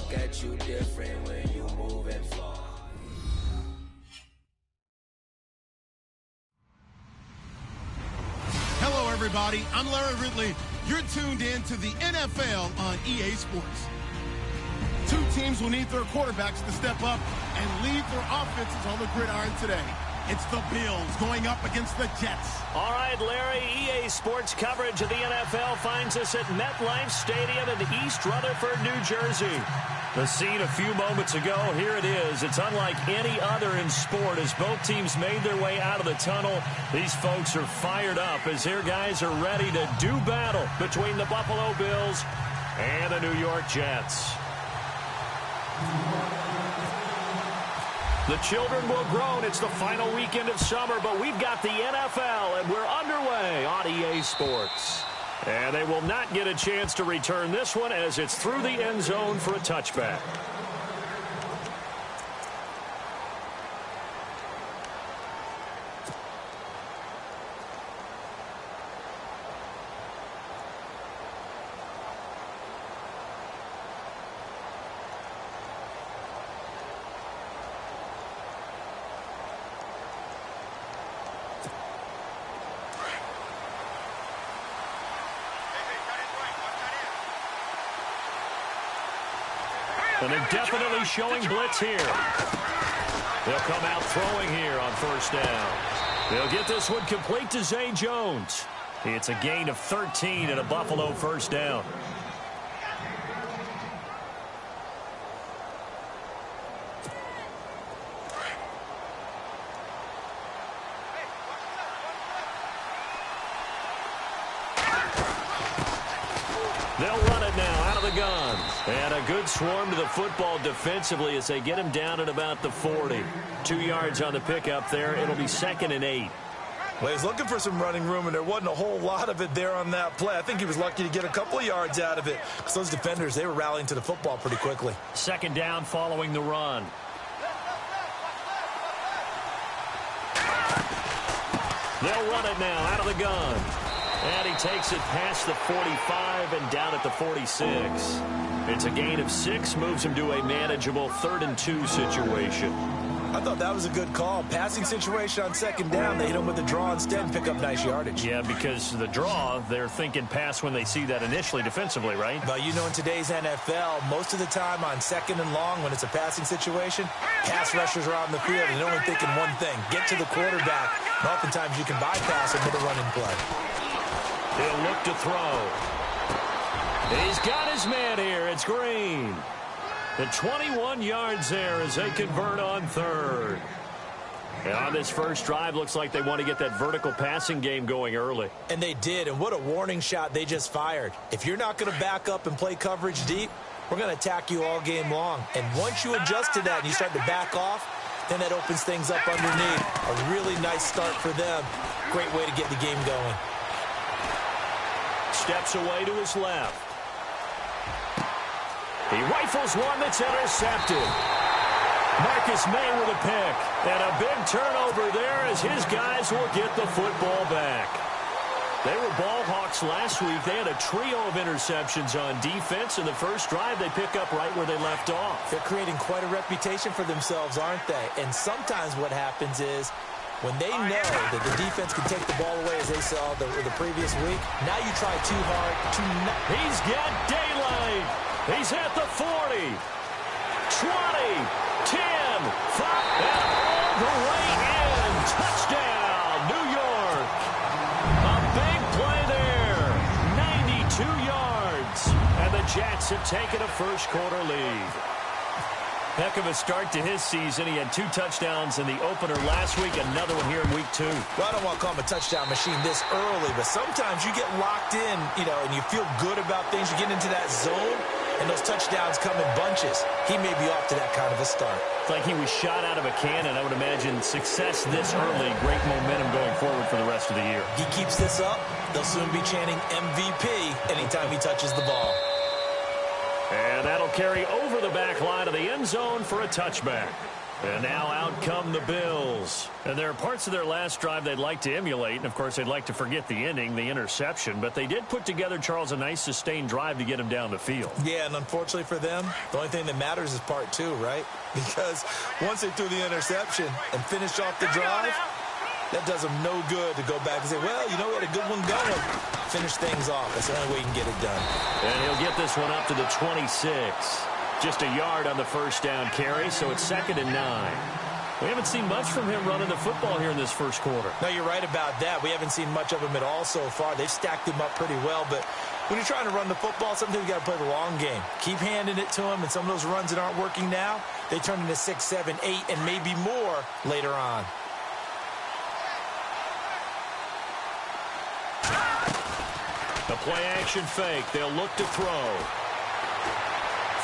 look at you different when you move and flow. Hello, everybody. I'm Larry Ridley. You're tuned in to the NFL on EA Sports. Two teams will need their quarterbacks to step up and lead their offenses on the gridiron today. It's the Bills going up against the Jets. All right, Larry, EA Sports coverage of the NFL finds us at MetLife Stadium in East Rutherford, New Jersey. The scene a few moments ago, here it is. It's unlike any other in sport as both teams made their way out of the tunnel. These folks are fired up as their guys are ready to do battle between the Buffalo Bills and the New York Jets. The children will groan. It's the final weekend of summer, but we've got the NFL, and we're underway on EA Sports. And they will not get a chance to return this one as it's through the end zone for a touchback. And they're definitely showing blitz here. They'll come out throwing here on first down. They'll get this one complete to Zay Jones. It's a gain of 13 and a Buffalo first down. They'll run it now out of the gun. And a good swarm to the football defensively as they get him down at about the 40. 2 yards on the pickup there. It'll be 2nd and 8. Well, he's looking for some running room, and there wasn't a whole lot of it there on that play. I think he was lucky to get a couple of yards out of it because those defenders, they were rallying to the football pretty quickly. 2nd down following the run. They'll run it now out of the gun. And he takes it past the 45 and down at the 46. It's a gain of 6, moves him to a manageable 3rd and 2 situation. I thought that was a good call. Passing situation on 2nd down. They hit him with the draw instead and pick up nice yardage. Yeah, because the draw, they're thinking pass when they see that initially defensively, right? But you know, in today's NFL, most of the time on 2nd and long, when it's a passing situation, pass rushers are out in the field and they're only thinking one thing, get to the quarterback. And oftentimes you can bypass him with a running play. He'll look to throw. He's got his man here. It's Green. The 21 yards there as they convert on 3rd. And on this first drive, looks like they want to get that vertical passing game going early. And they did, and what a warning shot they just fired. If you're not going to back up and play coverage deep, we're going to attack you all game long. And once you adjust to that and you start to back off, then that opens things up underneath. A really nice start for them. Great way to get the game going. Steps away to his left. He rifles one that's intercepted. Marcus May with a pick. And a big turnover there as his guys will get the football back. They were ball hawks last week. They had a trio of interceptions on defense. In the first drive, they pick up right where they left off. They're creating quite a reputation for themselves, aren't they? And sometimes what happens is when they know that the defense can take the ball away, as they saw the previous week, now you try too hard to not. He's got daylight. He's at the 40, 20, 10, 5, and all the way in. Touchdown, New York. A big play there, 92 yards. And the Jets have taken a first-quarter lead. Heck of a start to his season. He had 2 touchdowns in the opener last week, another one here in week 2. Well, I don't want to call him a touchdown machine this early, but sometimes you get locked in, and you feel good about things. You get into that zone, and those touchdowns come in bunches. He may be off to that kind of a start. It's like he was shot out of a cannon. I would imagine success this early, great momentum going forward for the rest of the year. He keeps this up, they'll soon be chanting MVP anytime he touches the ball. And that'll carry over the back line of the end zone for a touchback. And now out come the Bills. And there are parts of their last drive they'd like to emulate. And, of course, they'd like to forget the inning, the interception. But they did put together, Charles, a nice sustained drive to get him down the field. Yeah, and unfortunately for them, the only thing that matters is part two, right? Because once they threw the interception and finished off the drive, that does them no good to go back and say, well, you know, we had a good one going. Finish things off. That's the only way you can get it done. And he'll get this one up to the 26. Just a yard on the first down carry, so it's 2nd and 9. We haven't seen much from him running the football here in this first quarter. No, you're right about that. We haven't seen much of him at all so far. They've stacked him up pretty well, but when you're trying to run the football, sometimes you got to play the long game. Keep handing it to him, and some of those runs that aren't working now, they turn into 6, 7, 8, and maybe more later on. The play-action fake. They'll look to throw.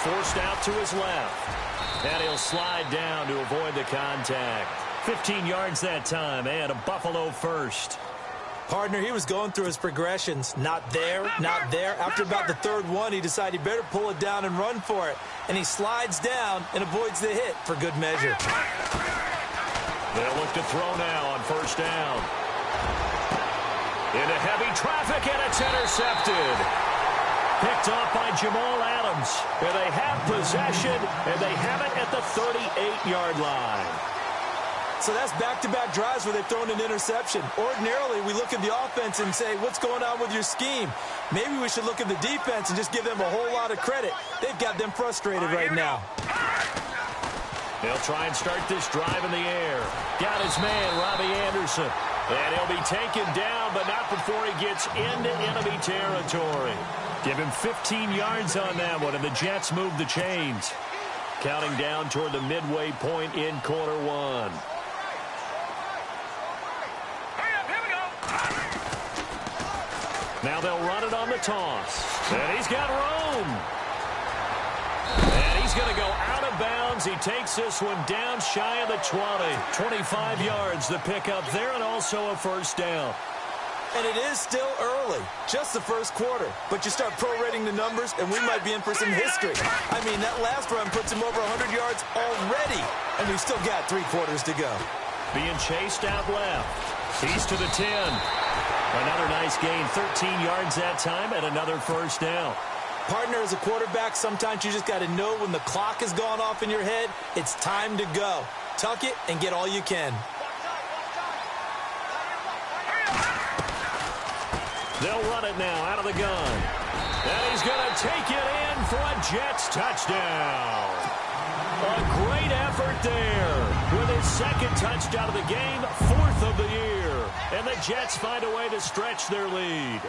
Forced out to his left. And he'll slide down to avoid the contact. 15 yards that time, and a Buffalo first. Partner, he was going through his progressions. Not there, not there. After about the third one, he decided he better pull it down and run for it. And he slides down and avoids the hit for good measure. They'll look to throw now on first down. Into heavy traffic, and it's intercepted. Picked off by Jamal Adams. And they have possession, and they have it at the 38-yard line. So that's back-to-back drives where they've thrown an interception. Ordinarily, we look at the offense and say, what's going on with your scheme? Maybe we should look at the defense and just give them a whole lot of credit. They've got them frustrated right now. They'll try and start this drive in the air. Got his man, Robbie Anderson. And he'll be taken down, but not before he gets into enemy territory. Give him 15 yards on that one, and the Jets move the chains. Counting down toward the midway point in quarter one. Now they'll run it on the toss. And he's got room. And he's going to go out of bounds. He takes this one down shy of the 20. 25 yards the pickup there, and also a first down. And it is still early, just the first quarter. But you start prorating the numbers, and we might be in for some history. I mean, that last run puts him over 100 yards already, and we've still got 3 quarters to go. Being chased out left. He's to the 10. Another nice gain, 13 yards that time, and another first down. Partner, as a quarterback, sometimes you just got to know when the clock has gone off in your head, it's time to go. Tuck it and get all you can. They'll run it now out of the gun. And he's going to take it in for a Jets touchdown. A great effort there with his second touchdown of the game, 4th of the year. And the Jets find a way to stretch their lead.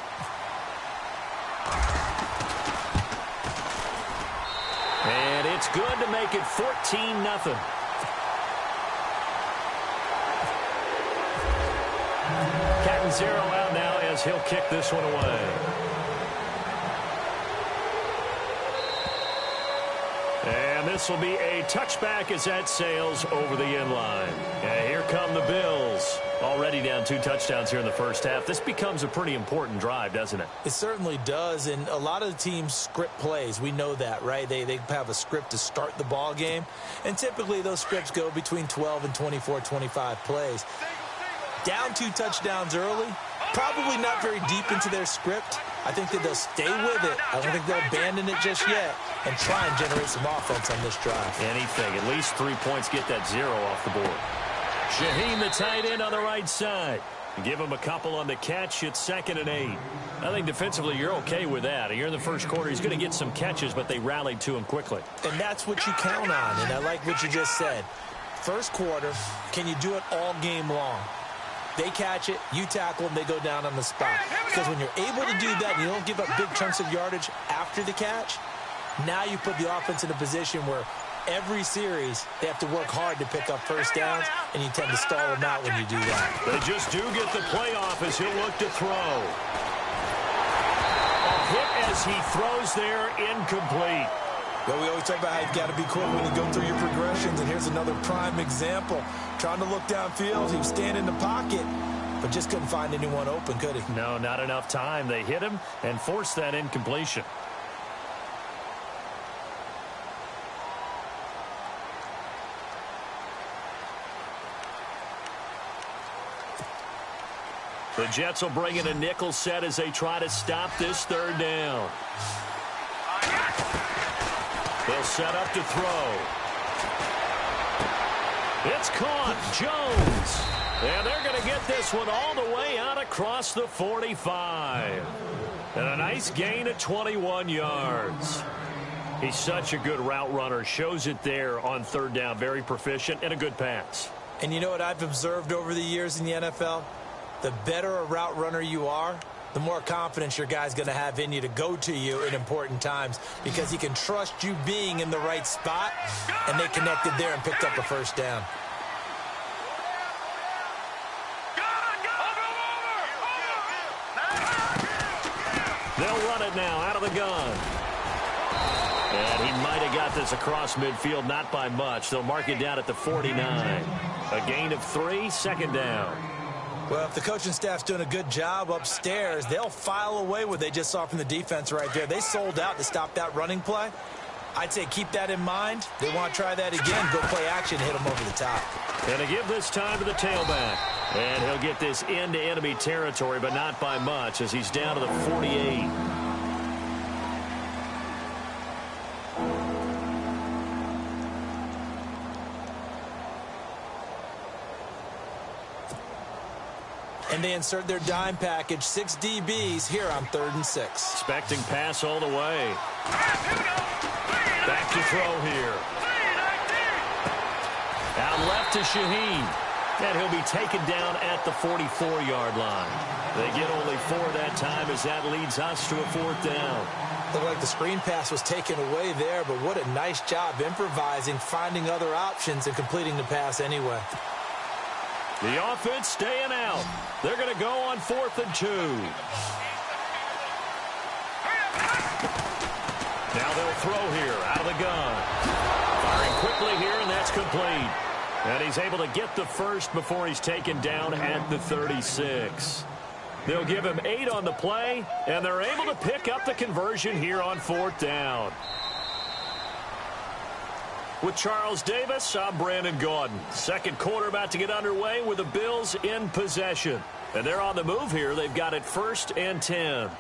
And it's good to make it 14-0. Captain Zero out now as he'll kick this one away. And this will be a touchback as that sails over the end line. And here come the Bills. Already down 2 touchdowns here in the first half. This becomes a pretty important drive, doesn't it? It certainly does, and a lot of the teams script plays. We know that, right? They have a script to start the ball game, and typically those scripts go between 12 and 24, 25 plays. Down 2 touchdowns early, probably not very deep into their script. I think that they'll stay with it. I don't think they'll abandon it just yet and try and generate some offense on this drive. Anything. At least 3 points, get that 0 off the board. Shaheen, the tight end, on the right side. Give him a couple on the catch. It's 2nd and 8. I think defensively you're okay with that. You're in the first quarter. He's going to get some catches, but they rallied to him quickly. And that's what you count on, and I like what you just said. First quarter, can you do it all game long? They catch it, you tackle them, they go down on the spot. Because when you're able to do that and you don't give up big chunks of yardage after the catch, now you put the offense in a position where every series they have to work hard to pick up first downs, and you tend to stall them out when you do that. They just do get the playoff as he'll look to throw. A hit as he throws there, incomplete. Well, we always talk about how you've got to be quick when you go through your progressions, and here's another prime example. Trying to look downfield, he was standing in the pocket, but just couldn't find anyone open, could he? No, not enough time. They hit him and forced that incompletion. Jets will bring in a nickel set as they try to stop this third down. They'll set up to throw. It's caught. Jones. And they're going to get this one all the way out across the 45. And a nice gain of 21 yards. He's such a good route runner. Shows it there on third down. Very proficient and a good pass. And you know what I've observed over the years in the NFL? The better a route runner you are, the more confidence your guy's going to have in you to go to you in important times because he can trust you being in the right spot, and they connected there and picked up a first down. They'll run it now out of the gun. And he might have got this across midfield, not by much. They'll mark it down at the 49. A gain of 3, second down. Well, if the coaching staff's doing a good job upstairs, they'll file away what they just saw from the defense right there. They sold out to stop that running play. I'd say keep that in mind. They want to try that again. Go play action, hit them over the top. And to give this time to the tailback. And he'll get this into enemy territory, but not by much as he's down to the 48. And they insert their dime package, 6 DBs here on 3rd and 6. Expecting pass all the way. Back to throw here. Out left to Shaheen. And he'll be taken down at the 44-yard line. They get only 4 that time as that leads us to a 4th down. Looked like the screen pass was taken away there, but what a nice job improvising, finding other options, and completing the pass anyway. The offense staying out. They're going to go on 4th and 2. Now they'll throw here out of the gun. Firing quickly here, and that's complete. And he's able to get the first before he's taken down at the 36. They'll give him 8 on the play, and they're able to pick up the conversion here on 4th down. With Charles Davis, I'm Brandon Gaudin. Second quarter about to get underway with the Bills in possession. And they're on the move here. They've got it 1st and 10.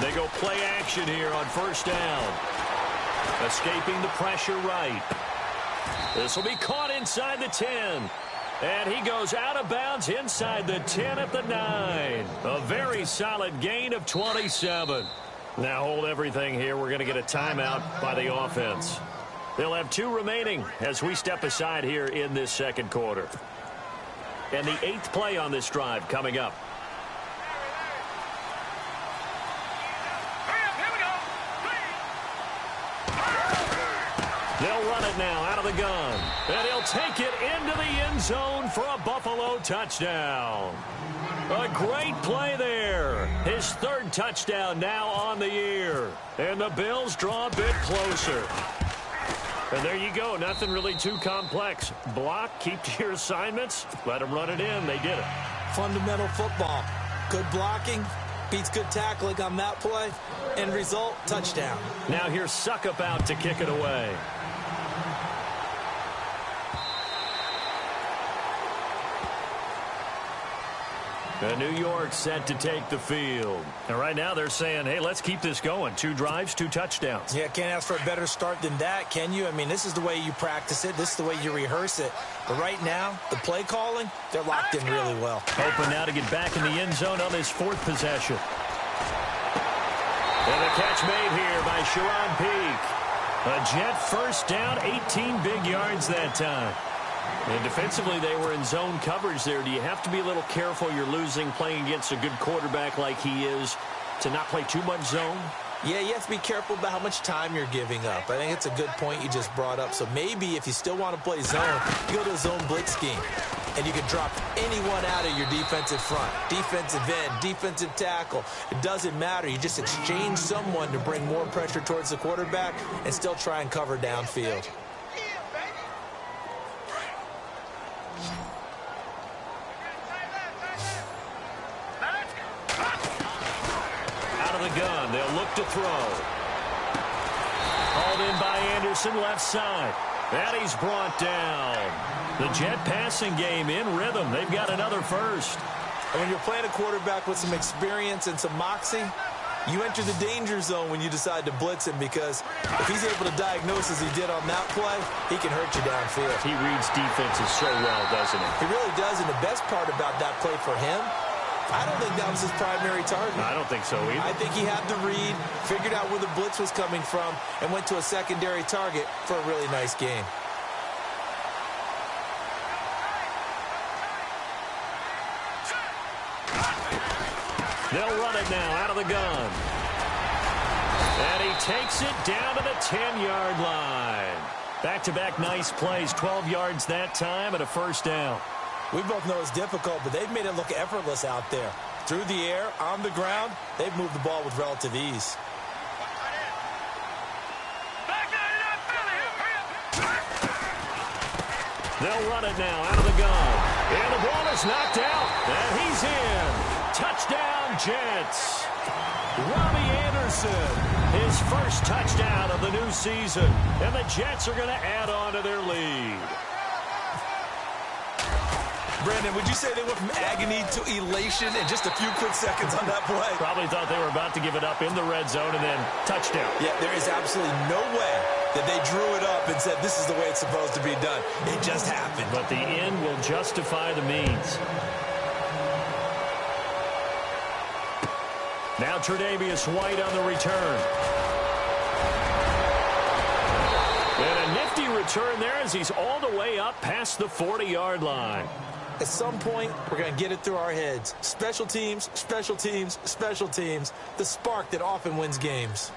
They go play action here on 1st down. Escaping the pressure right. This will be caught inside the 10. And he goes out of bounds inside the 10 at the 9. A very solid gain of 27. Now hold everything here. We're going to get a timeout by the offense. They'll have 2 remaining as we step aside here in this second quarter. And the 8th play on this drive coming up. They'll run it now out of the gun. And he'll take it into the end zone for a Buffalo touchdown. A great play there. His 3rd touchdown now on the year. And the Bills draw a bit closer. And there you go. Nothing really too complex. Block, keep to your assignments, let them run it in. They did it. Fundamental football. Good blocking beats good tackling on that play. End result, touchdown. Now here's Suckup out to kick it away. And New York set to take the field. And right now they're saying, hey, let's keep this going. 2 drives, 2 touchdowns. Yeah, can't ask for a better start than that, can you? I mean, this is the way you practice it. This is the way you rehearse it. But right now, the play calling, they're locked in really well. Hoping now to get back in the end zone on his 4th possession. And a catch made here by Sharon Peak. A Jet first down, 18 big yards that time. And defensively, they were in zone coverage there. Do you have to be a little careful? You're losing, playing against a good quarterback like he is, to not play too much zone? Yeah, you have to be careful about how much time you're giving up. I think it's a good point you just brought up. So maybe if you still want to play zone, you go to a zone blitz scheme. And you can drop anyone out of your defensive front. Defensive end, defensive tackle. It doesn't matter. You just exchange someone to bring more pressure towards the quarterback and still try and cover downfield. the gun. They'll look to throw. Called in by Anderson, left side. And he's brought down. The Jet passing game in rhythm. They've got another first. And when you're playing a quarterback with some experience and some moxie, you enter the danger zone when you decide to blitz him, because if he's able to diagnose as he did on that play, he can hurt you downfield. He reads defenses so well, doesn't he? He really does, and the best part about that play for him, I don't think that was his primary target. I don't think so either. I think he had the read, figured out where the blitz was coming from, and went to a secondary target for a really nice game. They'll run it now out of the gun. And he takes it down to the 10-yard line. Back-to-back nice plays, 12 yards that time and a first down. We both know it's difficult, but they've made it look effortless out there. Through the air, on the ground, they've moved the ball with relative ease. They'll run it now out of the gun. And the ball is knocked out. And he's in. Touchdown, Jets. Robbie Anderson, his first touchdown of the new season. And the Jets are going to add on to their lead. Brandon, would you say they went from agony to elation in just a few quick seconds on that play? Probably thought they were about to give it up in the red zone and then touchdown. Yeah, there is absolutely no way that they drew it up and said this is the way it's supposed to be done. It just happened. But the end will justify the means. Now Tre'Davious White on the return. And a nifty return there as he's all the way up past the 40-yard line. At some point, we're going to get it through our heads. Special teams, special teams, special teams. The spark that often wins games.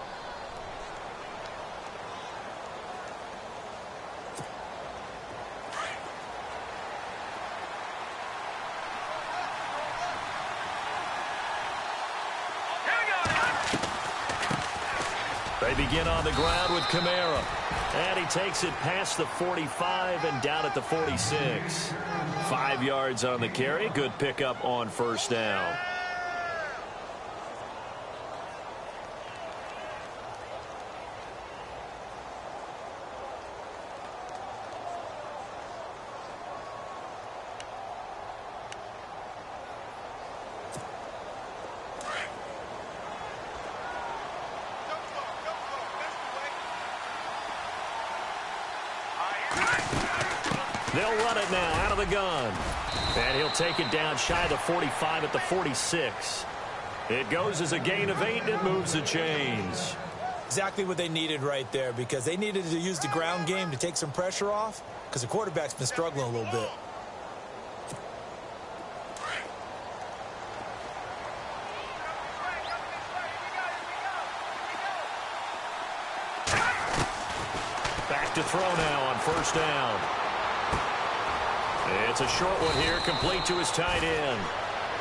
They begin on the ground with Kamara. And he takes it past the 45 and down at the 46. 5 yards on the carry. Good pickup on first down. They'll run it now out of the gun. And he'll take it down shy of the 45 at the 46. It goes as a gain of 8, and it moves the chains. Exactly what they needed right there, because they needed to use the ground game to take some pressure off, because the quarterback's been struggling a little bit. Back to throw now on first down. It's a short one here, complete to his tight end.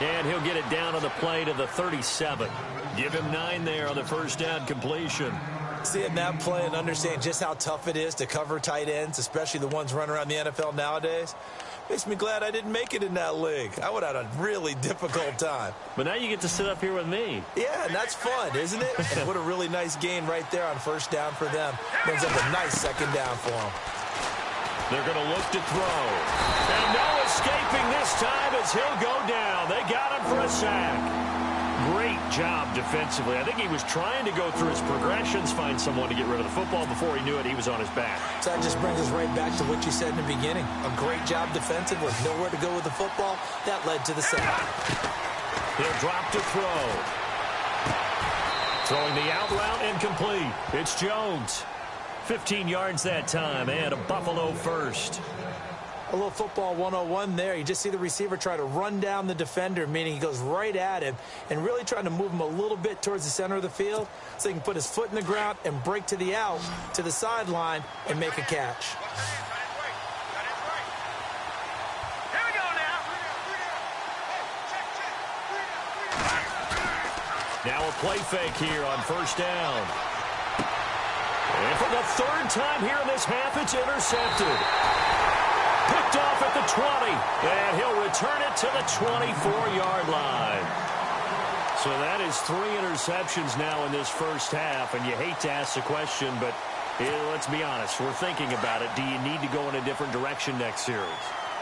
And he'll get it down on the play to the 37. Give him 9 there on the first down completion. Seeing that play and understand just how tough it is to cover tight ends, especially the ones running around the NFL nowadays, makes me glad I didn't make it in that league. I would have had a really difficult time. But now you get to sit up here with me. Yeah, and that's fun, isn't it? And what a really nice gain right there on first down for them. Brings up a nice second down for them. They're going to look to throw. And no escaping this time as he'll go down. They got him for a sack. Great job defensively. I think he was trying to go through his progressions, find someone to get rid of the football. Before he knew it, he was on his back. So that just brings us right back to what you said in the beginning. A great job defensive with nowhere to go with the football. That led to the sack. He'll drop to throw. Throwing the out route incomplete. It's Jones. 15 yards that time, and a Buffalo first. A little football 101 there. You just see the receiver try to run down the defender, meaning he goes right at him and really trying to move him a little bit towards the center of the field so he can put his foot in the ground and break to the out, to the sideline, and make a catch. Now a play fake here on first down. And for the third time here in this half, it's intercepted. Picked off at the 20, and he'll return it to the 24-yard line. So that is 3 interceptions now in this first half, and you hate to ask the question, but let's be honest. We're thinking about it. Do you need to go in a different direction next series?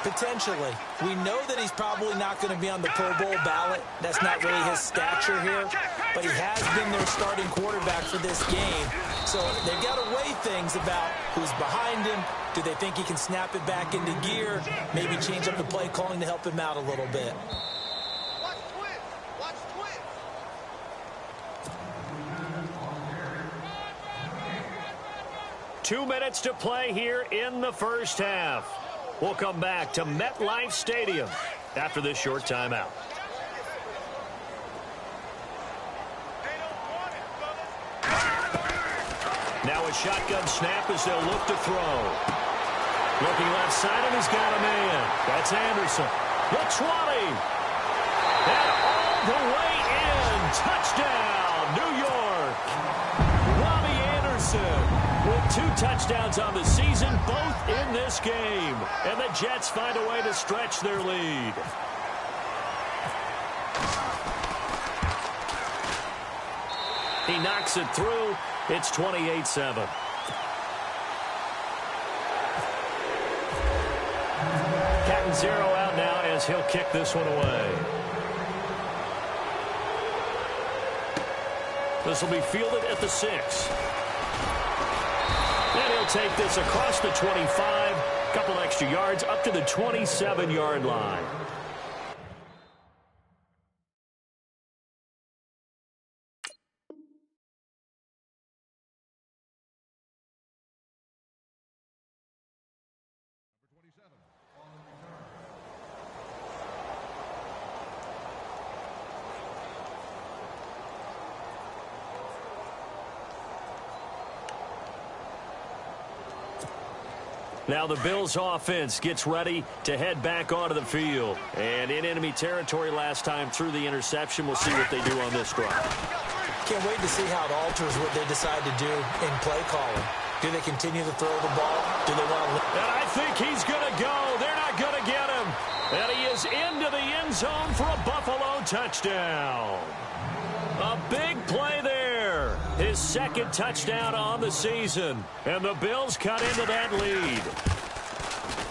Potentially. We know that he's probably not going to be on the Pro Bowl ballot. That's not really his stature here. But he has been their starting quarterback for this game. So they've got to weigh things about who's behind him. Do they think he can snap it back into gear? Maybe change up the play calling to help him out a little bit. Watch twins. Watch twins. 2 minutes to play here in the first half. We'll come back to MetLife Stadium after this short timeout. Now a shotgun snap as they'll look to throw. Looking left side, and he's got a man. That's Anderson. The 20. And all the way in. Touchdown, New York. Robbie Anderson with 2 touchdowns on the season, both in this game. And the Jets find a way to stretch their lead. He knocks it through. It's 28-7. Cat and 0 out now as he'll kick this one away. This will be fielded at the 6. And he'll take this across the 25. Couple extra yards up to the 27-yard line. Now the Bills offense gets ready to head back onto the field. And in enemy territory last time through the interception. We'll see what they do on this drive. Can't wait to see how it alters what they decide to do in play calling. Do they continue to throw the ball? Do they want to... And I think he's going to go. They're not going to get him. And he is into the end zone for a Buffalo touchdown. A big play there. His second touchdown on the season. And the Bills cut into that lead.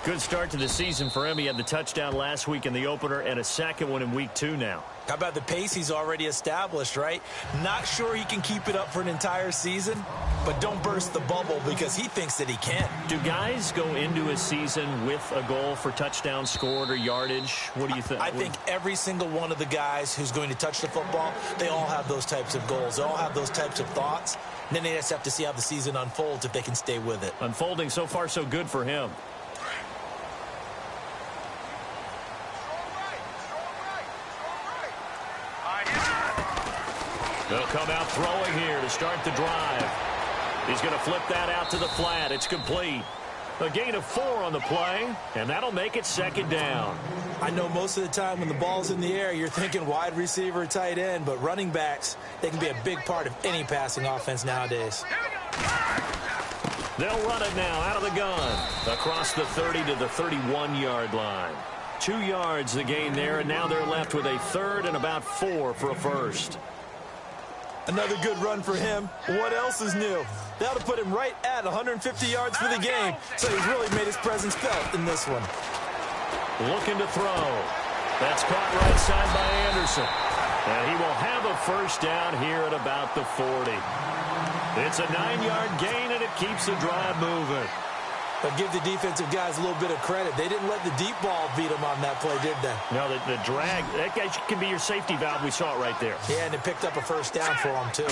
Good start to the season for him. He had the touchdown last week in the opener and a second one in week 2 now. How about the pace he's already established, right? Not sure he can keep it up for an entire season, but don't burst the bubble because he thinks that he can. Do guys go into a season with a goal for touchdown scored or yardage? What do you think? I think every single one of the guys who's going to touch the football, they all have those types of goals. They all have those types of thoughts. And then they just have to see how the season unfolds if they can stay with it. Unfolding so far so good for him. They'll come out throwing here to start the drive. He's going to flip that out to the flat. It's complete. A gain of 4 on the play, and that'll make it second down. I know most of the time when the ball's in the air, you're thinking wide receiver, tight end, but running backs, they can be a big part of any passing offense nowadays. They'll run it now out of the gun. Across the 30 to the 31-yard line. 2 yards the gain there, and now they're left with a third and about 4 for a first. Another good run for him. What else is new? That'll put him right at 150 yards for the game, so he's really made his presence felt in this one. Looking to throw. That's caught right side by Anderson. And he will have a first down here at about the 40. It's a 9-yard gain, and it keeps the drive moving. But give the defensive guys a little bit of credit. They didn't let the deep ball beat them on that play, did they? No, the drag, that guy can be your safety valve. We saw it right there. Yeah, and it picked up a first down for him, too.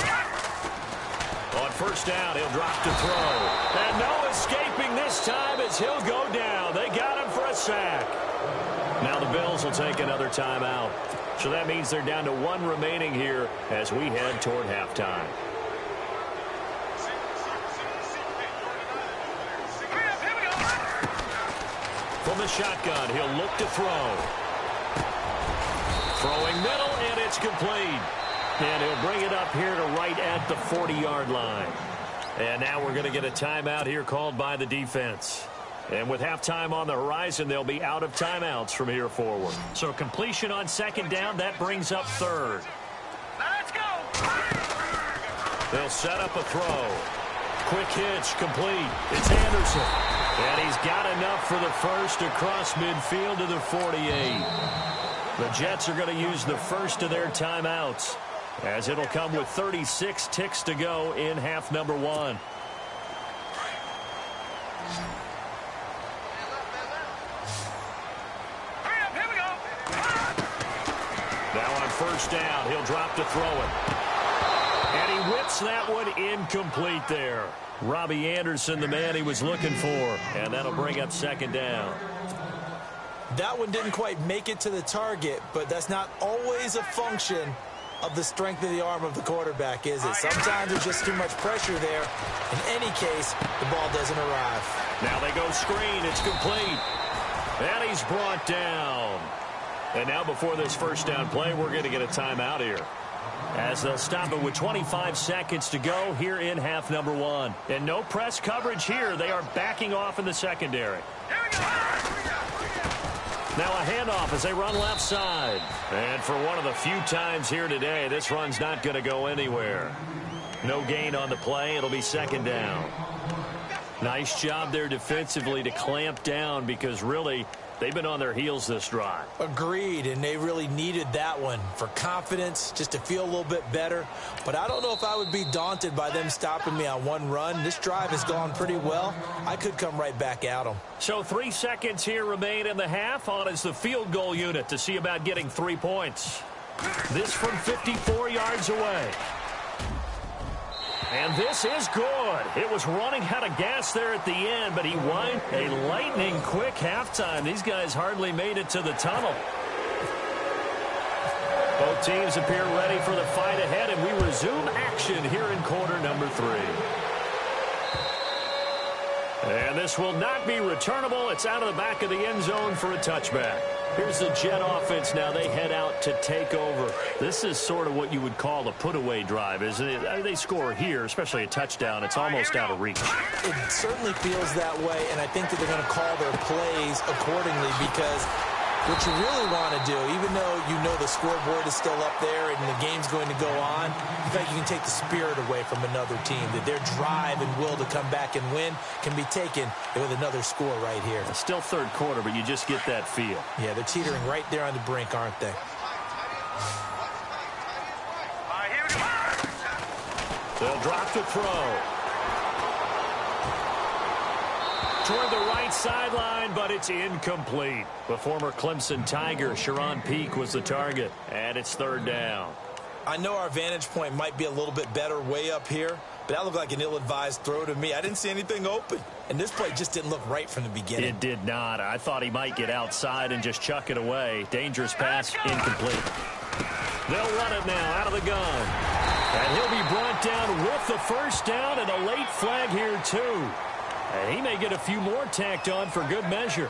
On first down, he'll drop to throw. And no escaping this time as he'll go down. They got him for a sack. Now the Bills will take another timeout. So that means they're down to 1 remaining here as we head toward halftime. From the shotgun, he'll look to throw. Throwing middle, and it's complete. And he'll bring it up here to right at the 40-yard line. And now we're going to get a timeout here called by the defense. And with halftime on the horizon, they'll be out of timeouts from here forward. So completion on second down, that brings up third. They'll set up a throw. Quick hitch, complete. It's Anderson. And he's got enough for the first across midfield to the 48. The Jets are going to use the first of their timeouts, as it'll come with 36 ticks to go in half number one. Now on first down, he'll drop to throw it. And he whips that one incomplete there. Robbie Anderson, the man he was looking for. And that'll bring up second down. That one didn't quite make it to the target, but that's not always a function of the strength of the arm of the quarterback, is it? Sometimes there's just too much pressure there. In any case, the ball doesn't arrive. Now they go screen. It's complete. And he's brought down. And now before this first down play, we're going to get a timeout here, as they'll stop it with 25 seconds to go here in half number one. And no press coverage here. They are backing off in the secondary. Now a handoff as they run left side. And for one of the few times here today, this run's not going to go anywhere. No gain on the play. It'll be second down. Nice job there defensively to clamp down, because really they've been on their heels this drive. Agreed, and they really needed that one for confidence, just to feel a little bit better. But I don't know if I would be daunted by them stopping me on one run. This drive has gone pretty well. I could come right back at them. So 3 seconds here remain in the half. On is the field goal unit to see about getting 3 points. This from 54 yards away. And this is good. It was running out of gas there at the end, but he won a lightning-quick halftime. These guys hardly made it to the tunnel. Both teams appear ready for the fight ahead, and we resume action here in quarter number 3. And this will not be returnable. It's out of the back of the end zone for a touchback. Here's the Jet offense now. They head out to take over. This is sort of what you would call a put-away drive, isn't it? They score here, especially a touchdown. It's almost out of reach. It certainly feels that way, and I think that they're going to call their plays accordingly, because what you really want to do, even though you know the scoreboard is still up there and the game's going to go on, you think you can take the spirit away from another team, that their drive and will to come back and win can be taken with another score right here. It's still third quarter, but you just get that feel. Yeah, they're teetering right there on the brink, aren't they? They'll drop to throw. Toward the right sideline, but it's incomplete. The former Clemson Tiger, Sharon Peake, was the target, and it's third down. I know our vantage point might be a little bit better way up here, but that looked like an ill-advised throw to me. I didn't see anything open, and this play just didn't look right from the beginning. It did not. I thought he might get outside and just chuck it away. Dangerous pass, incomplete. They'll run it now out of the gun. And he'll be brought down with the first down, and a late flag here, too. And he may get a few more tacked on for good measure.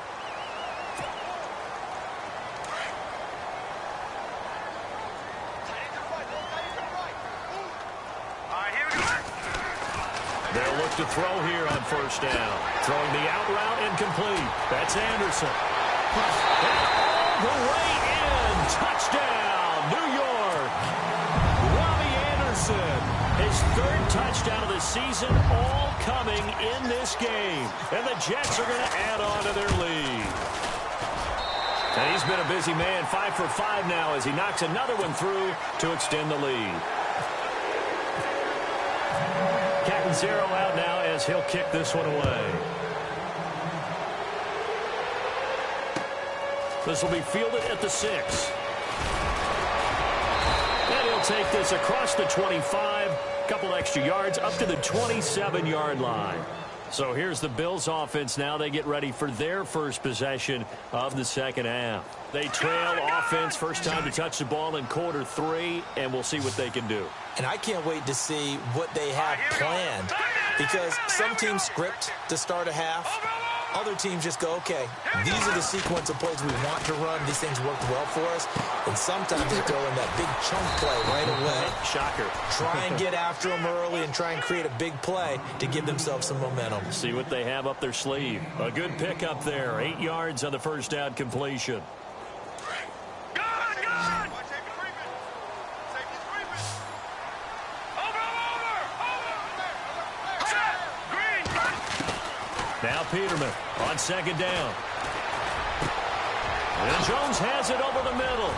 They'll look to throw here on first down. Throwing the out route incomplete. That's Anderson. And all the way in. Touchdown, New York. Robbie Anderson. His third touchdown of the season, all coming in this game. And the Jets are going to add on to their lead. And he's been a busy man, 5 for 5 now as he knocks another one through to extend the lead. Catanzaro out now as he'll kick this one away. This will be fielded at the 6. And he'll take this across the 25, couple extra yards up to the 27-yard line. So here's the Bills offense now. They get ready for their first possession of the second half. They trail offense, first time to touch the ball in quarter 3, and we'll see what they can do. And I can't wait to see what they have planned, because some teams script to start a half. Other teams just go, okay, these are the sequence of plays we want to run. These things worked well for us. And sometimes they throw in that big chunk play right away. Shocker. Try and get after them early and try and create a big play to give themselves some momentum. See what they have up their sleeve. A good pickup there. 8 yards on the first down completion. Now Peterman on second down. And Jones has it over the middle.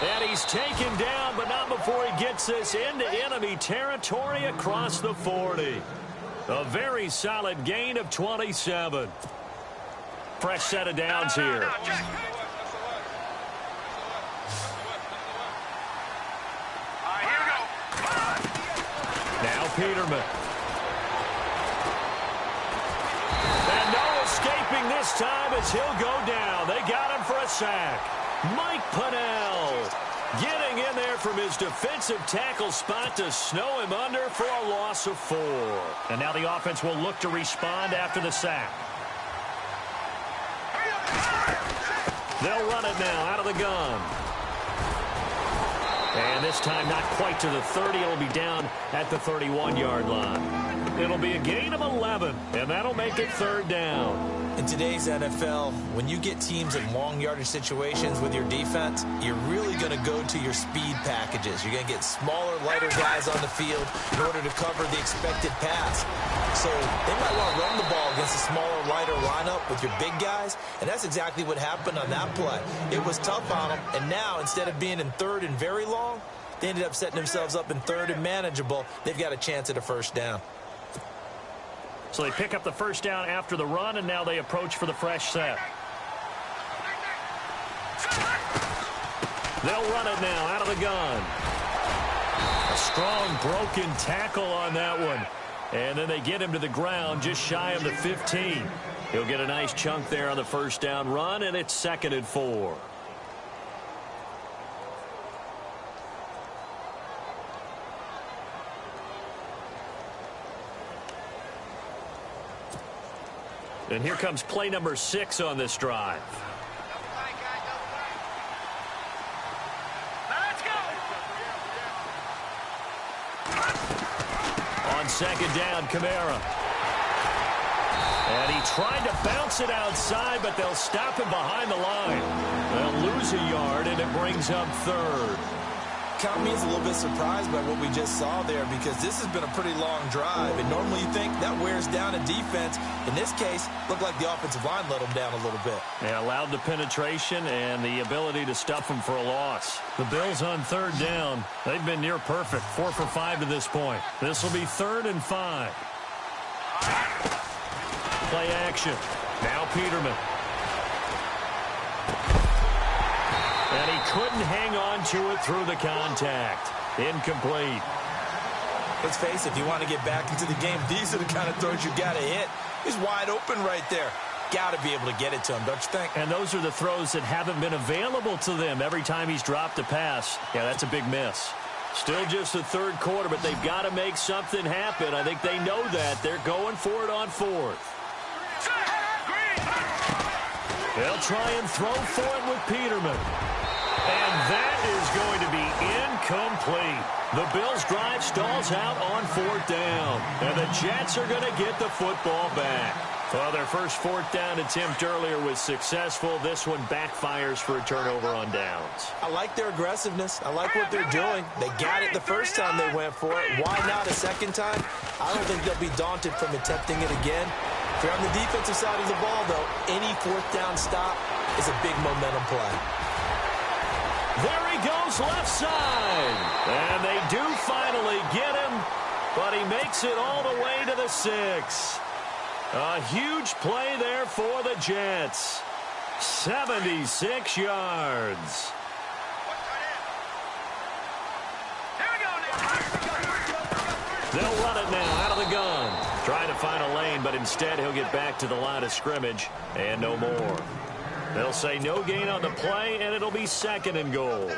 And he's taken down, but not before he gets this into enemy territory across the 40. A very solid gain of 27. Fresh set of downs here. Now Peterman. And no escaping this time as he'll go down. They got him for a sack. Mike Pennell getting in there from his defensive tackle spot to snow him under for a loss of 4. And now the offense will look to respond after the sack. They'll run it now out of the gun. And this time not quite to the 30. It'll be down at the 31-yard line. It'll be a gain of 11, and that'll make it third down. In today's NFL, when you get teams in long yardage situations with your defense, you're really going to go to your speed packages. You're going to get smaller, lighter guys on the field in order to cover the expected pass. So they might want to run the ball against a smaller, lighter lineup with your big guys, and that's exactly what happened on that play. It was tough on them, and now instead of being in third and very long, they ended up setting themselves up in third and manageable. They've got a chance at a first down. So they pick up the first down after the run, and now they approach for the fresh set. They'll run it now out of the gun. A strong broken tackle on that one. And then they get him to the ground just shy of the 15. He'll get a nice chunk there on the first down run, and it's 2nd and 4. And here comes play number 6 on this drive. On second down, Kamara. And he tried to bounce it outside, but they'll stop him behind the line. They'll lose a yard, and it brings up third. Count me as a little bit surprised by what we just saw there, because this has been a pretty long drive, and normally you think that wears down a defense. In this case, looked like the offensive line let them down a little bit. They allowed the penetration and the ability to stuff them for a loss. The Bills on third down. They've been near perfect, 4 for 5 to this point. This will be 3rd and 5. Play action. Now Peterman. And he couldn't hang on to it through the contact. Incomplete. Let's face it, if you want to get back into the game, these are the kind of throws you got to hit. He's wide open right there. Got to be able to get it to him, don't you think? And those are the throws that haven't been available to them every time he's dropped a pass. Yeah, that's a big miss. Still just the third quarter, but they've got to make something happen. I think they know that. They're going for it on 4th. They'll try and throw for it with Peterman. And that is going to be incomplete. The Bills' drive stalls out on 4th down. And the Jets are going to get the football back. Well, their first 4th down attempt earlier was successful. This one backfires for a turnover on downs. I like their aggressiveness. I like what they're doing. They got it the first time they went for it. Why not a second time? I don't think they'll be daunted from attempting it again. If you're on the defensive side of the ball, though, any 4th down stop is a big momentum play. There he goes left side. And they do finally get him, but he makes it all the way to the 6. A huge play there for the Jets. 76 yards. They'll run it now out of the gun. Trying to find a lane, but instead he'll get back to the line of scrimmage and no more. They'll say no gain on the play, and it'll be 2nd and goal.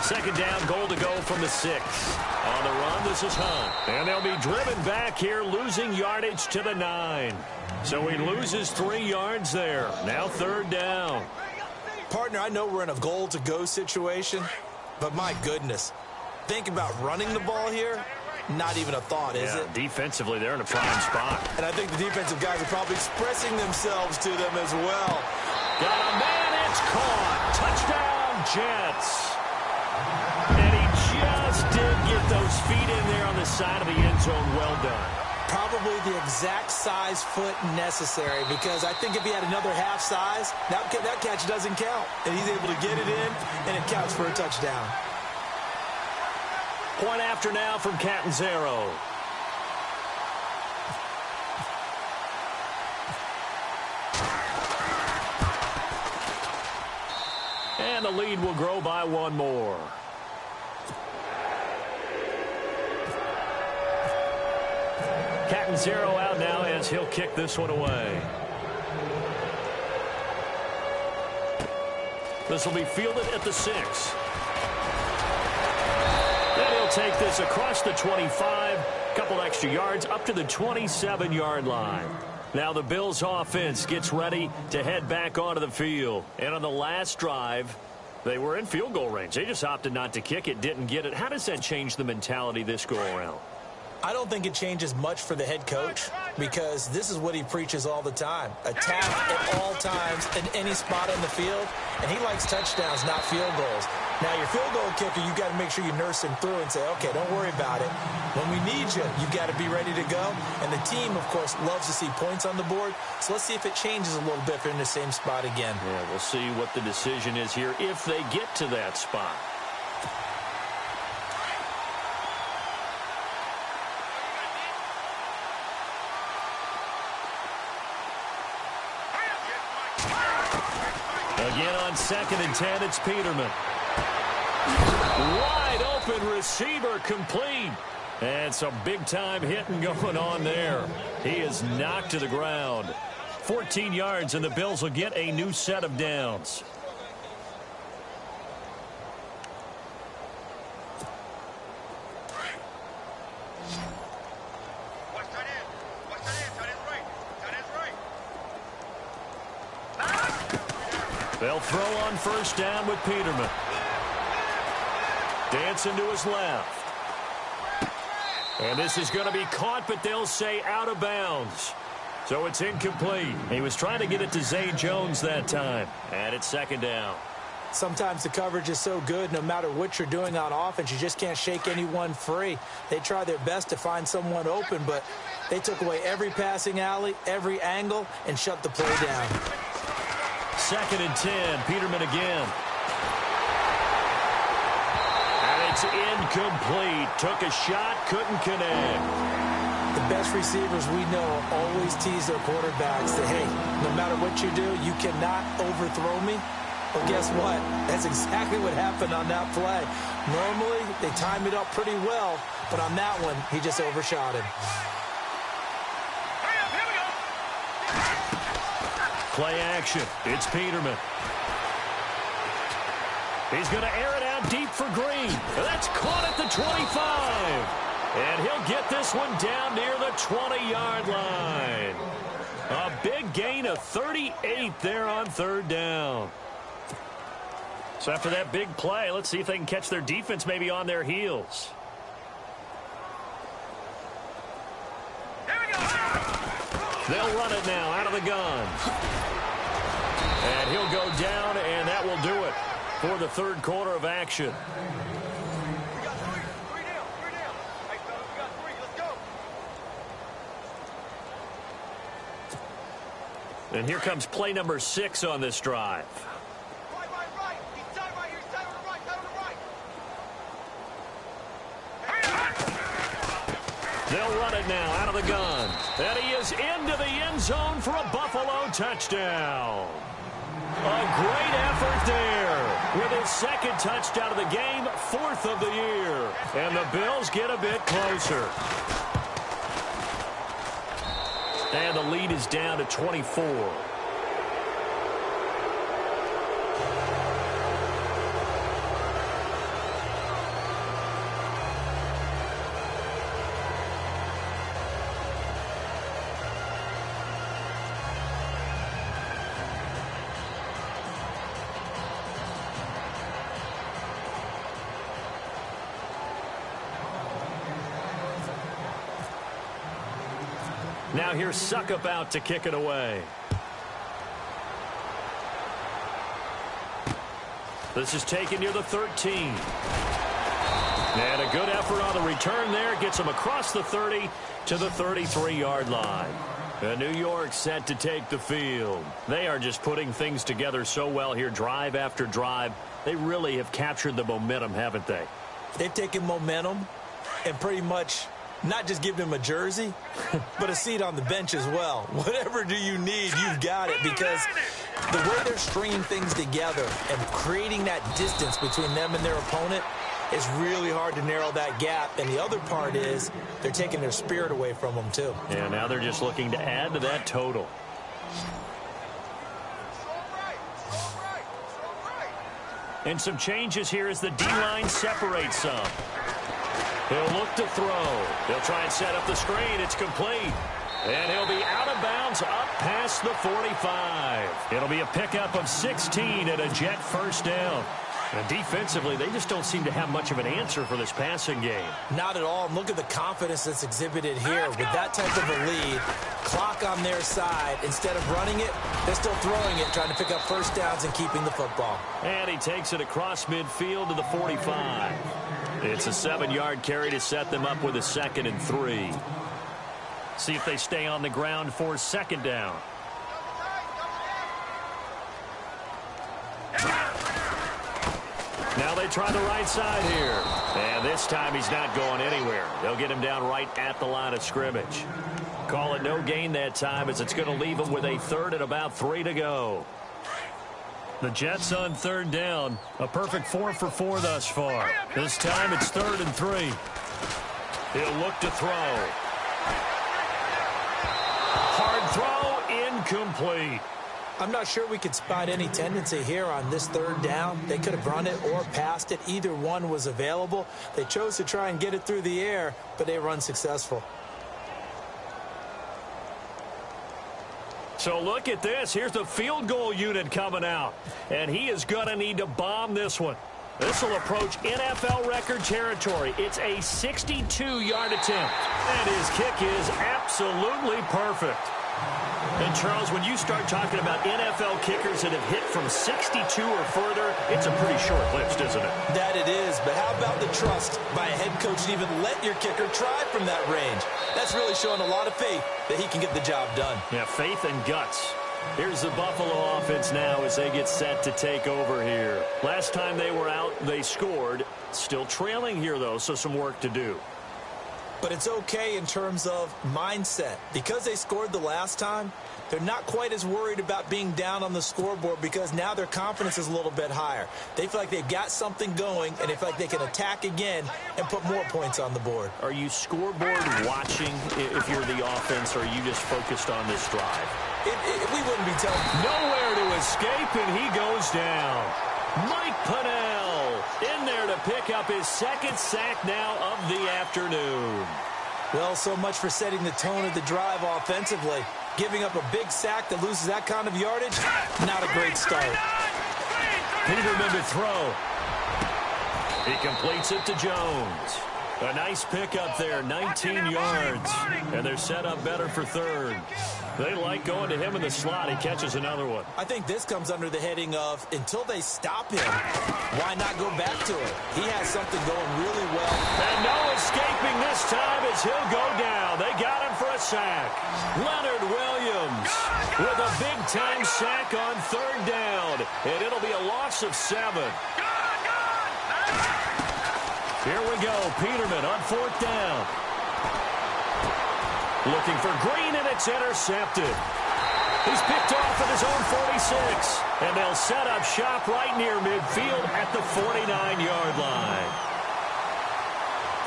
Second down, goal to go from the 6. On the run, this is Hunt. And they'll be driven back here, losing yardage to the 9. So he loses 3 yards there. Now 3rd down. Partner, I know we're in a goal-to-go situation, but my goodness, think about running the ball here. not even a thought, is it? Defensively, they're in a prime spot. And I think the defensive guys are probably expressing themselves to them as well. Got a man, it's caught. Touchdown, Jets. And he just did get those feet in there on the side of the end zone. Well done. Probably the exact size foot necessary, because I think if he had another half size, that catch doesn't count. And he's able to get it in, and it counts for a touchdown. Point after now from Catanzaro. And the lead will grow by one more. Catanzaro out now as he'll kick this one away. This will be fielded at the 6. Then he'll take this across the 25, a couple extra yards up to the 27-yard line. Now the Bills offense gets ready to head back onto the field. And on the last drive, they were in field goal range. They just opted not to kick it, didn't get it. How does that change the mentality this go around? I don't think it changes much for the head coach, because this is what he preaches all the time. Attack at all times in any spot on the field, and he likes touchdowns, not field goals. Now, your field goal kicker, you got to make sure you nurse him through and say, okay, don't worry about it. When we need you, you got to be ready to go. And the team, of course, loves to see points on the board. So let's see if it changes a little bit if they're in the same spot again. Yeah, we'll see what the decision is here if they get to that spot. Again on 2nd and 10, it's Peterman. Wide open receiver, complete. And some big-time hitting going on there. He is knocked to the ground. 14 yards, and the Bills will get a new set of downs. They'll throw on 1st down with Peterman. Dancing to his left. And this is going to be caught, but they'll say out of bounds. So it's incomplete. He was trying to get it to Zay Jones that time. And it's 2nd down. Sometimes the coverage is so good, no matter what you're doing on offense, you just can't shake anyone free. They try their best to find someone open, but they took away every passing alley, every angle, and shut the play down. 2nd and 10, Peterman again. And it's incomplete. Took a shot, couldn't connect. The best receivers we know always tease their quarterbacks that, hey, no matter what you do, you cannot overthrow me. Well, guess what? That's exactly what happened on that play. Normally, they time it up pretty well, but on that one, he just overshot him. Play action. It's Peterman. He's going to air it out deep for Green. That's caught at the 25. And he'll get this one down near the 20-yard line. A big gain of 38 there on 3rd down. So after that big play, let's see if they can catch their defense maybe on their heels. They'll run it now out of the gun. And he'll go down, and that will do it for the 3rd quarter of action. We got three down. Hey, fellas, we got 3. Let's go. And here comes play number 6 on this drive. Right. He's tied right here. He's tied on the right. They'll run it now out of the gun. And he is into the end zone for a Buffalo touchdown. A great effort there with his 2nd touchdown of the game, 4th of the year. And the Bills get a bit closer. And the lead is down to 24. Now here's Suckup out to kick it away. This is taken near the 13. And a good effort on the return there. Gets him across the 30 to the 33-yard line. And New York set to take the field. They are just putting things together so well here, drive after drive. They really have captured the momentum, haven't they? They've taken momentum and pretty much not just given him a jersey, but a seat on the bench as well. Whatever do you need, you've got it, because the way they're stringing things together and creating that distance between them and their opponent is really hard to narrow that gap. And the other part is they're taking their spirit away from them, too. Yeah, now they're just looking to add to that total. And some changes here as the D-line separates some. He'll look to throw. He'll try and set up the screen. It's complete. And he'll be out of bounds up past the 45. It'll be a pickup of 16 and a Jet first down. And defensively, they just don't seem to have much of an answer for this passing game. Not at all. And look at the confidence that's exhibited here. With that type of a lead, clock on their side, instead of running it, they're still throwing it, trying to pick up first downs and keeping the football. And he takes it across midfield to the 45. It's a 7-yard carry to set them up with a 2nd and 3. See if they stay on the ground for 2nd down. Now they try the right side here. And this time he's not going anywhere. They'll get him down right at the line of scrimmage. Call it no gain that time, as it's going to leave him with a 3rd and about 3 to go. The Jets on 3rd down. A perfect 4 for 4 thus far. This time it's 3rd and 3. He'll look to throw. Hard throw, incomplete. I'm not sure we could spot any tendency here on this 3rd down. They could have run it or passed it. Either one was available. They chose to try and get it through the air, but they were unsuccessful. So look at this. Here's the field goal unit coming out. And he is going to need to bomb this one. This will approach NFL record territory. It's a 62-yard attempt. And his kick is absolutely perfect. And, Charles, when you start talking about NFL kickers that have hit from 62 or further, it's a pretty short list, isn't it? That it is, but how about the trust by a head coach to even let your kicker try from that range? That's really showing a lot of faith that he can get the job done. Yeah, faith and guts. Here's the Buffalo offense now as they get set to take over here. Last time they were out, they scored. Still trailing here, though, so some work to do. But it's okay in terms of mindset. Because they scored the last time, they're not quite as worried about being down on the scoreboard, because now their confidence is a little bit higher. They feel like they've got something going, and they feel like they can attack again and put more points on the board. Are you scoreboard watching if you're the offense, or are you just focused on this drive? We wouldn't be telling. Nowhere to escape, and he goes down. Mike Pennell in there to pick up his 2nd sack now of the afternoon. Well, so much for setting the tone of the drive offensively. Giving up a big sack that loses that kind of yardage, not a great start. Peterman to throw. He completes it to Jones. A nice pickup there, 19 yards. And they're set up better for 3rd. They like going to him in the slot. He catches another one. I think this comes under the heading of, until they stop him, why not go back to it? He has something going really well. And no escaping this time as he'll go down. They got him for a sack. Leonard Williams with a big-time sack on 3rd down. And it'll be a loss of 7. Here we go. Peterman on 4th down. Looking for Green, and it's intercepted. He's picked off at his own 46. And they'll set up shop right near midfield at the 49-yard line.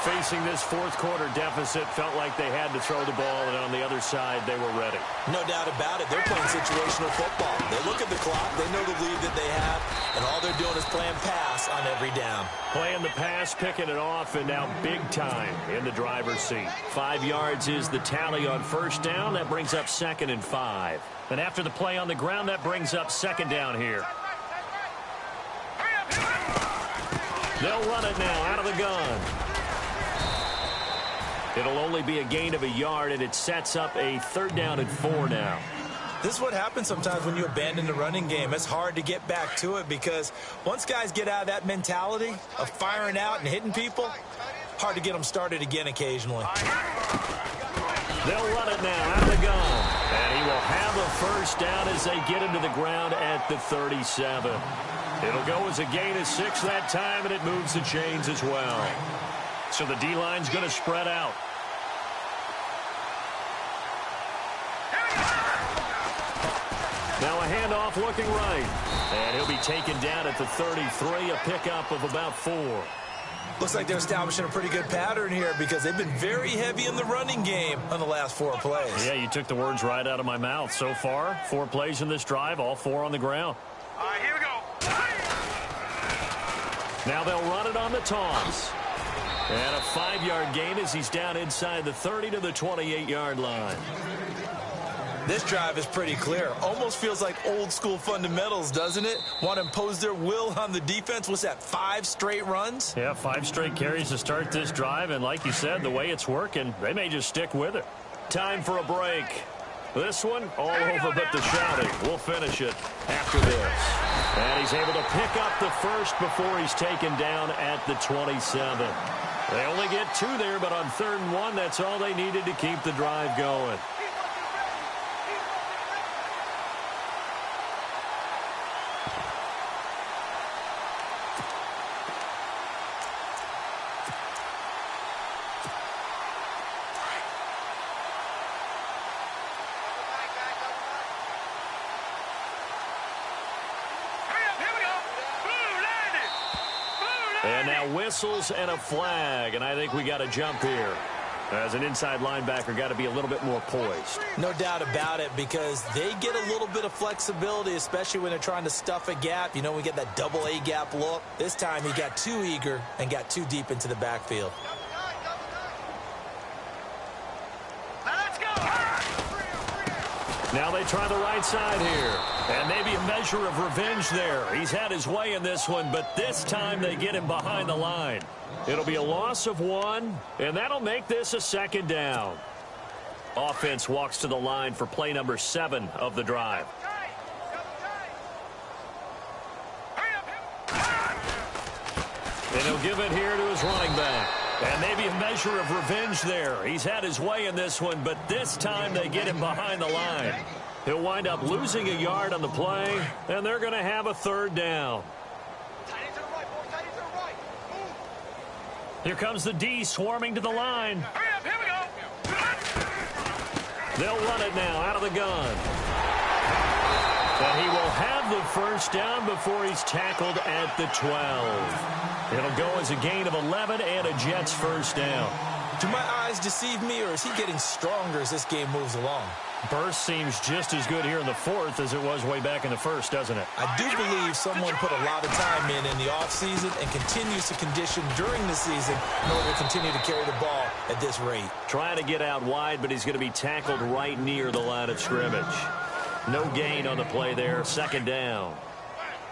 Facing this 4th quarter deficit, felt like they had to throw the ball, and on the other side, they were ready. No doubt about it. They're playing situational football. They look at the clock. They know the lead that they have, and all they're doing is playing pass on every down. Playing the pass, picking it off, and now big time in the driver's seat. 5 yards is the tally on 1st down. That brings up 2nd and 5. And after the play on the ground, that brings up 2nd down here. They'll run it now out of the gun. It'll only be a gain of a yard, and it sets up a 3rd down and 4 now. This is what happens sometimes when you abandon the running game. It's hard to get back to it because once guys get out of that mentality of firing out and hitting people, hard to get them started again occasionally. They'll run it now out of the gun. And he will have a 1st down as they get him to the ground at the 37. It'll go as a gain of 6 that time, and it moves the chains as well. So the D-line's going to spread out. Now a handoff looking right. And he'll be taken down at the 33, a pickup of about 4. Looks like they're establishing a pretty good pattern here because they've been very heavy in the running game on the last 4 plays. Yeah, you took the words right out of my mouth. So far, 4 plays in this drive, all 4 on the ground. All right, here we go. Now they'll run it on the toss. And a 5-yard gain as he's down inside the 30 to the 28-yard line. This drive is pretty clear. Almost feels like old school fundamentals, doesn't it? Want to impose their will on the defense. What's that, 5 straight runs? Yeah, 5 straight carries to start this drive. And like you said, the way it's working, they may just stick with it. Time for a break. This one, all over but the shouting. We'll finish it after this. And he's able to pick up the 1st before he's taken down at the 27. They only get 2 there, but on 3rd and 1, that's all they needed to keep the drive going. And now whistles and a flag, and I think we got a jump here. As an inside linebacker, got to be a little bit more poised. No doubt about it, because they get a little bit of flexibility, especially when they're trying to stuff a gap. You know, we get that double A gap look. This time he got too eager and got too deep into the backfield. Now they try the right side here. And maybe a measure of revenge there. He's had his way in this one, but this time they get him behind the line. It'll be a loss of 1, and that'll make this a 2nd down. Offense walks to the line for play number 7 of the drive. And he'll give it here to his running back. And maybe a measure of revenge there. He's had his way in this one, but this time they get him behind the line. He'll wind up losing a yard on the play, and they're going to have a 3rd down. Here comes the D swarming to the line. Here we go. They'll run it now out of the gun. And he will have the 1st down before he's tackled at the 12. It'll go as a gain of 11 and a Jets 1st down. Do my eyes deceive me, or is he getting stronger as this game moves along? Burst seems just as good here in the 4th as it was way back in the 1st, doesn't it? I do believe someone put a lot of time in the offseason and continues to condition during the season in order to continue to carry the ball at this rate. Trying to get out wide, but he's going to be tackled right near the line of scrimmage. No gain on the play there, 2nd down.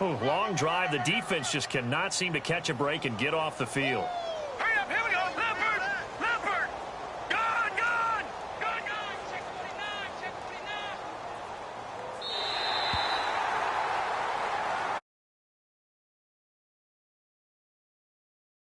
Long drive. The defense just cannot seem to catch a break and get off the field.